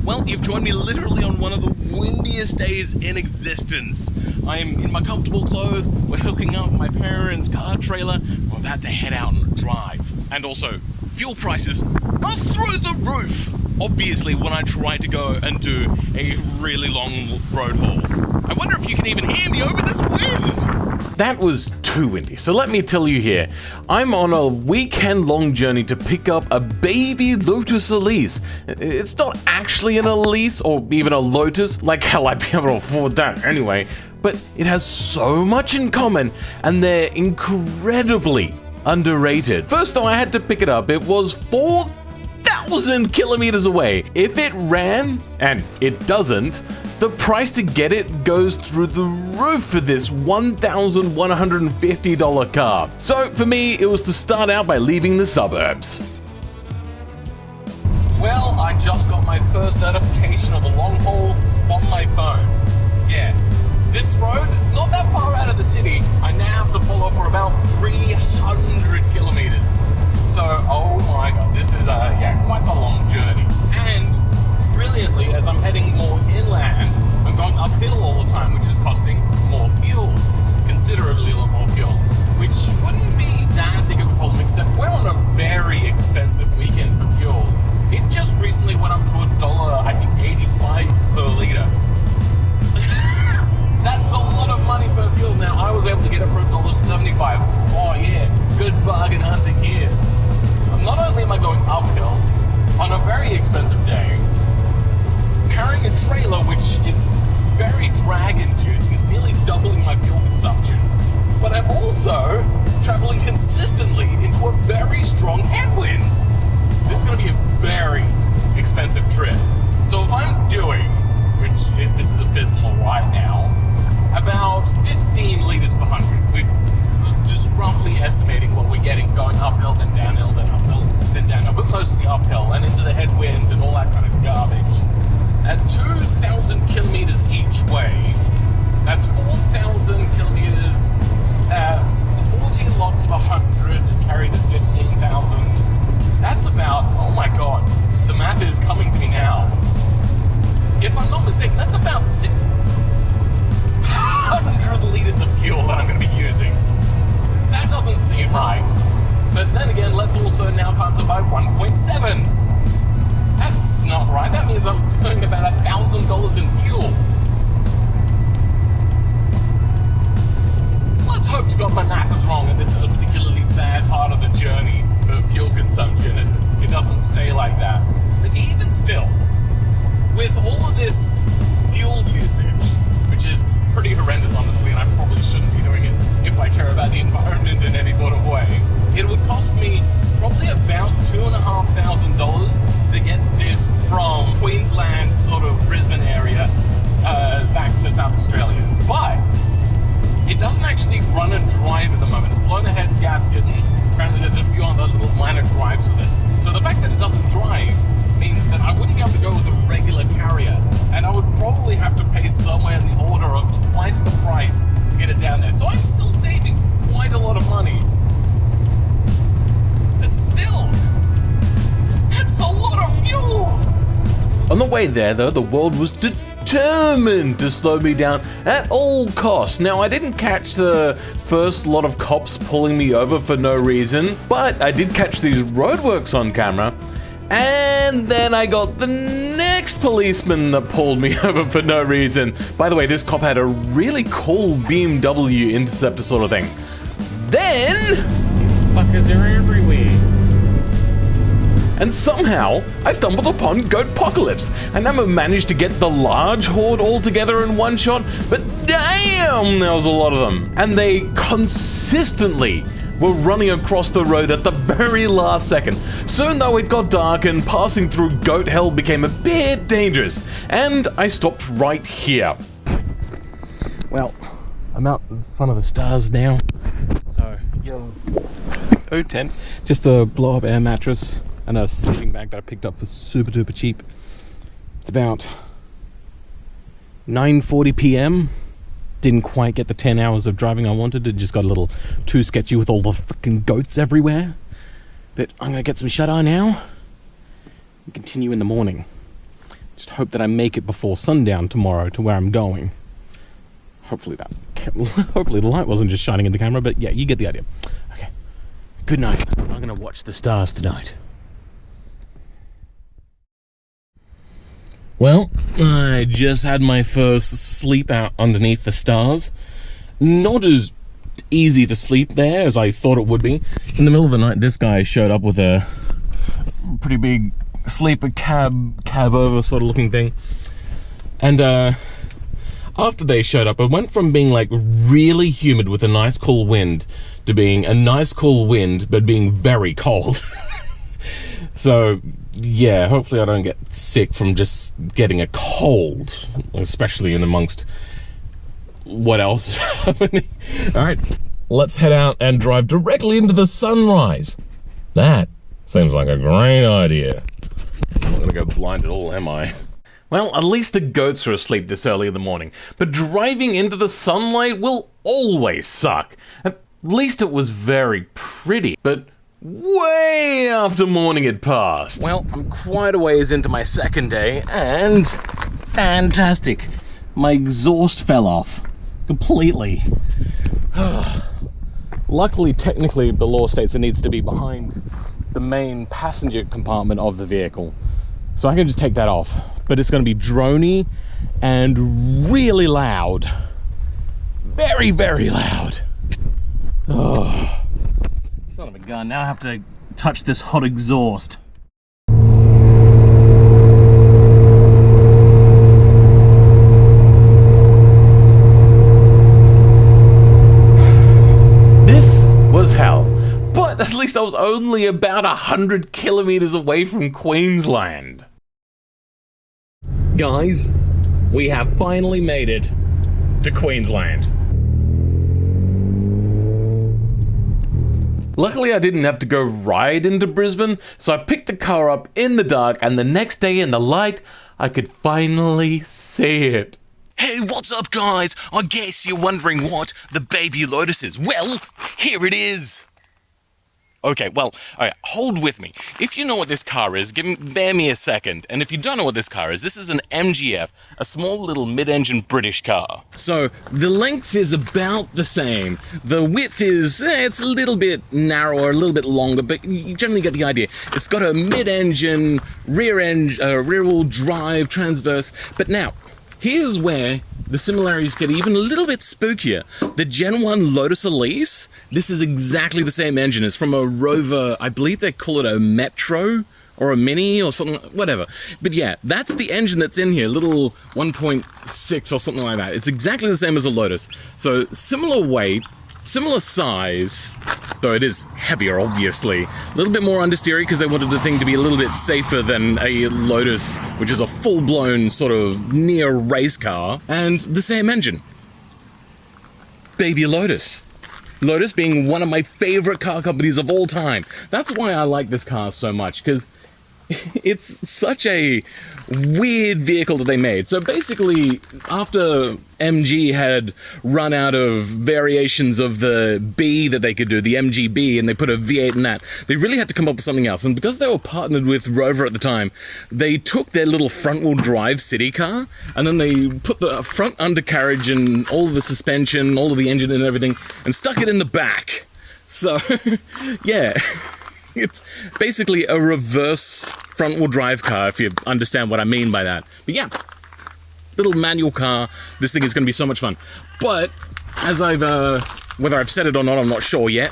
Well, you've joined me literally on one of the windiest days in existence. I am in my comfortable clothes, we're hooking up my parents' car trailer, we're about to head out on a drive. And also, fuel prices are through the roof! Obviously, when I try to go and do a really long road haul. I wonder if you can even hear me over this wind! That was too windy, so let me tell you here. I'm on a weekend-long journey to pick up a baby lotus elise. It's not actually an elise or even a lotus, like hell I'd be able to afford that anyway, but it has so much in common, and they're incredibly underrated. First though, I had to pick it up. It was 4,000 kilometers away. If it ran, and it doesn't, the price to get it goes through the roof for this $1,150 car. So for me, it was to start out by leaving the suburbs. Well, I just got my first notification of a long haul on my phone. Yeah, this road, not that far out of the city, I now have to follow for about 300 kilometers. So, oh my god, this is quite the long journey. And brilliantly, as I'm heading more inland, I'm going uphill all the time, which is costing more fuel, considerably a lot more fuel, which wouldn't be that big of a problem, except we're on a very expensive weekend for fuel. It just recently went up to $1.85 per liter. That's a lot of money per fuel. Now, I was able to get it for $1.75. Oh yeah, good bargain hunting here. Not only am I going uphill on a very expensive day, carrying a trailer which is very drag-inducing, it's nearly doubling my fuel consumption, but I'm also traveling consistently into a very strong headwind. This is going to be a very expensive trip. So if I'm doing, this is abysmal right now, about 15 liters per 100, we're just roughly estimating what we're getting going uphill, then downhill, then uphill, then downhill, but mostly uphill and into the headwind and all that kind of garbage. At 2,000 kilometers each way, that's 4,000 kilometers, that's 14 lots of 100 to carry to 15,000. That's about, oh my god, the math is coming to me now. If I'm not mistaken, that's about 600 liters of fuel that I'm going to be using. That doesn't seem right. But then again, let's also now times it by 1.7. That's not right. That means I'm doing about $1,000 in fuel. Let's hope to God my math is wrong and this is a particularly bad part of the journey for fuel consumption and it doesn't stay like that. But even still, with all of this fuel usage, which is pretty horrendous honestly, and I probably shouldn't be doing it if I care about the environment in any sort of way, it would cost me probably about $2,500 to get this from Queensland, sort of Brisbane area, back to South Australia. But it doesn't actually run and drive at the moment. It's blown ahead gasket, and apparently there's a few other little minor gripes with it. So the fact that it doesn't drive means that I wouldn't be able to go with a regular carrier, and I would probably have to pay somewhere in the order of twice the price to get it down there. So I'm still saving quite a lot of money. But still, it's a lot of fuel! On the way there though, the world was determined to slow me down at all costs. Now, I didn't catch the first lot of cops pulling me over for no reason, but I did catch these roadworks on camera. And then I got the next policeman that pulled me over for no reason. By the way, this cop had a really cool BMW Interceptor sort of thing. Then these fuckers are everywhere. And somehow, I stumbled upon Goatpocalypse, and I managed to get the large horde all together in one shot, but damn, there was a lot of them. And they consistently were running across the road at the very last second. Soon though, it got dark and passing through Goat Hell became a bit dangerous, and I stopped right here. Well, I'm out in front of the stars now, so no tent, just a blow-up air mattress and a sleeping bag that I picked up for super duper cheap. It's about 9:40 p.m. Didn't quite get the 10 hours of driving I wanted. It just got a little too sketchy with all the freaking goats everywhere. But I'm gonna get some shut-eye now and continue in the morning. Just hope that I make it before sundown tomorrow to where I'm going. Hopefully the light wasn't just shining in the camera, but yeah, you get the idea. Okay, good night. I'm gonna watch the stars tonight. Well, I just had my first sleep out underneath the stars. Not as easy to sleep there as I thought it would be. In the middle of the night, this guy showed up with a pretty big sleeper cab over sort of looking thing. And after they showed up, it went from being like really humid with a nice cool wind to being a nice cool wind but being very cold. So yeah, hopefully I don't get sick from just getting a cold, especially in amongst what else is happening. Alright, let's head out and drive directly into the sunrise. That seems like a great idea. I'm not gonna go blind at all, am I? Well, at least the goats are asleep this early in the morning, but driving into the sunlight will always suck. At least it was very pretty, but way after morning had passed. Well, I'm quite a ways into my second day, and fantastic. My exhaust fell off completely. Luckily, technically, the law states it needs to be behind the main passenger compartment of the vehicle. So I can just take that off. But it's going to be droney and really loud. Very, very loud. Oh. Son of a gun, now I have to touch this hot exhaust. This was hell, but at least I was only about 100 kilometers away from Queensland. Guys, we have finally made it to Queensland. Luckily, I didn't have to go right into Brisbane, so I picked the car up in the dark, and the next day in the light, I could finally see it. Hey, what's up, guys? I guess you're wondering what the baby lotus is. Well, here it is. Okay, well, all right, hold with me. If you know what this car is, bear me a second. And if you don't know what this car is, this is an MGF, a small little mid-engine British car. So, the length is about the same. The width is, it's a little bit narrower, a little bit longer, but you generally get the idea. It's got a mid-engine, rear-wheel drive, transverse. But now, here's where the similarities get even a little bit spookier. The Gen 1 Lotus Elise, this is exactly the same engine. It's from a Rover, I believe they call it a Metro or a Mini or something, whatever. But yeah, that's the engine that's in here, little 1.6 or something like that. It's exactly the same as a Lotus. So similar weight, similar size, though it is heavier, obviously. A little bit more understeery because they wanted the thing to be a little bit safer than a Lotus, which is a full-blown sort of near race car, and the same engine. Baby Lotus. Lotus being one of my favorite car companies of all time. That's why I like this car so much, because it's such a weird vehicle that they made. So basically, after MG had run out of variations of the B that they could do, the MGB, and they put a V8 in that, they really had to come up with something else. And because they were partnered with Rover at the time, they took their little front-wheel drive city car, and then they put the front undercarriage and all of the suspension, all of the engine and everything, and stuck it in the back. So, yeah. It's basically a reverse front-wheel drive car, if you understand what I mean by that. But yeah, little manual car. This thing is going to be so much fun. But, as whether I've said it or not, I'm not sure yet.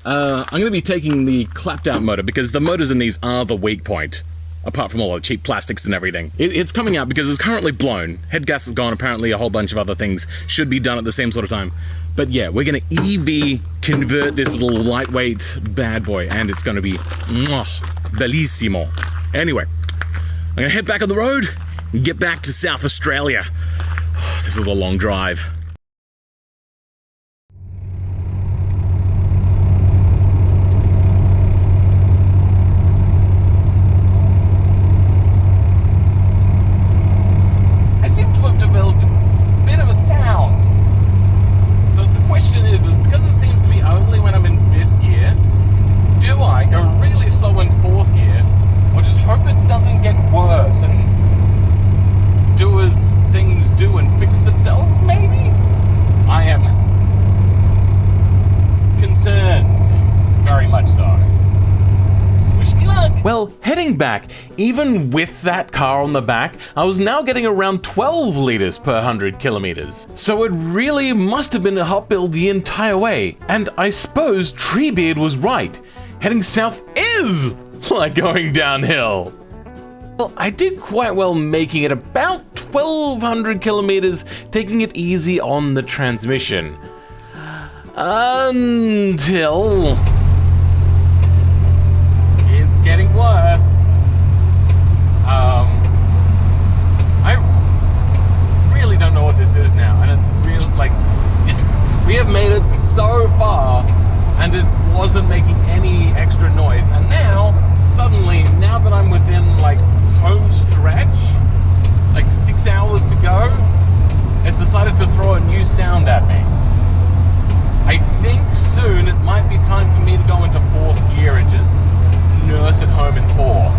I'm going to be taking the clapped-out motor, because the motors in these are the weak point, apart from all the cheap plastics and everything. It's coming out because it's currently blown. Head gas is gone, apparently a whole bunch of other things should be done at the same sort of time. But yeah, we're going to EV convert this little lightweight bad boy, and it's going to be bellissimo. Anyway, I'm going to head back on the road and get back to South Australia. This is a long drive. I seem to have developed a bit of a sound. So the question is because it seems to be only when I'm in 5th gear, do I go really slow in 4th gear, or just hope it doesn't get worse and Well, heading back, even with that car on the back, I was now getting around 12 liters per 100 kilometers. So it really must have been a hot build the entire way. And I suppose Treebeard was right. Heading south is like going downhill. Well, I did quite well making it about 1200 kilometers, taking it easy on the transmission. Until... It's getting worse. I really don't know what this is now, and it really, like, we have made it so far, and it wasn't making any extra noise, and now, suddenly, now that I'm within, like, home stretch, like 6 hours to go, it's decided to throw a new sound at me. I think soon it might be time for me to go into 4th gear and just nurse it home in 4th.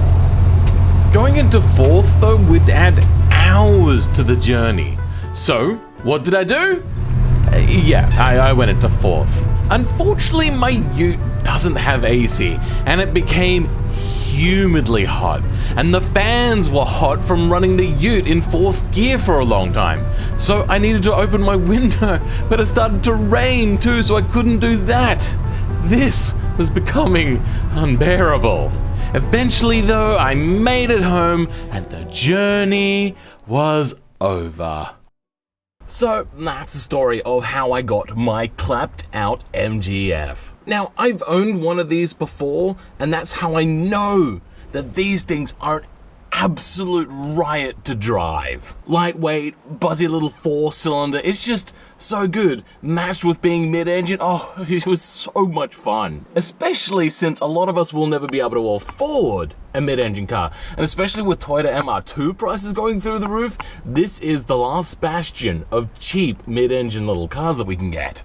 Going into 4th, though, would add hours to the journey. So, what did I do? I went into 4th. Unfortunately, my ute doesn't have AC, and it became humidly hot, and the fans were hot from running the ute in 4th gear for a long time. So I needed to open my window, but it started to rain too, so I couldn't do that. This was becoming unbearable. Eventually, though, I made it home, and the journey was over. So that's the story of how I got my clapped out MGF. Now, I've owned one of these before, and that's how I know that these things are an absolute riot to drive. Lightweight, buzzy little 4-cylinder, it's just so good. Matched with being mid-engine, oh, it was so much fun. Especially since a lot of us will never be able to afford a mid-engine car. And especially with Toyota MR2 prices going through the roof, this is the last bastion of cheap mid-engine little cars that we can get.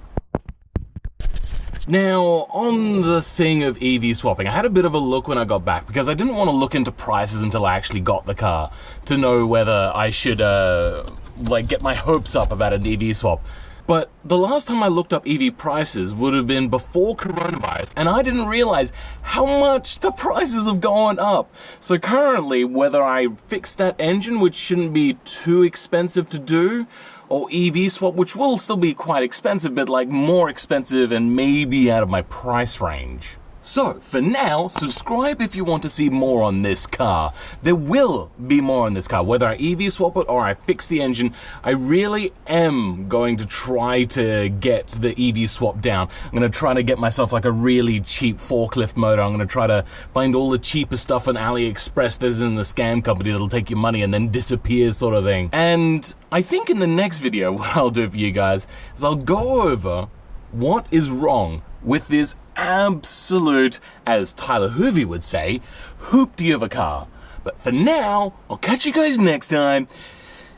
Now, on the thing of EV swapping, I had a bit of a look when I got back because I didn't want to look into prices until I actually got the car to know whether I should, get my hopes up about an EV swap. But the last time I looked up EV prices would have been before coronavirus, and I didn't realize how much the prices have gone up. So currently, whether I fix that engine, which shouldn't be too expensive to do, or EV swap, which will still be quite expensive, but like more expensive and maybe out of my price range. So, for now, subscribe if you want to see more on this car. There will be more on this car. Whether I EV swap it or I fix the engine, I really am going to try to get the EV swap down. I'm going to try to get myself like a really cheap forklift motor. I'm going to try to find all the cheapest stuff on AliExpress that's in the scam company that'll take your money and then disappear sort of thing. And I think in the next video, what I'll do for you guys is I'll go over what is wrong with this absolute, as Tyler Hoovy would say, hoopty of a car. But for now, I'll catch you guys next time.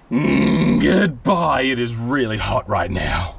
Goodbye, it is really hot right now.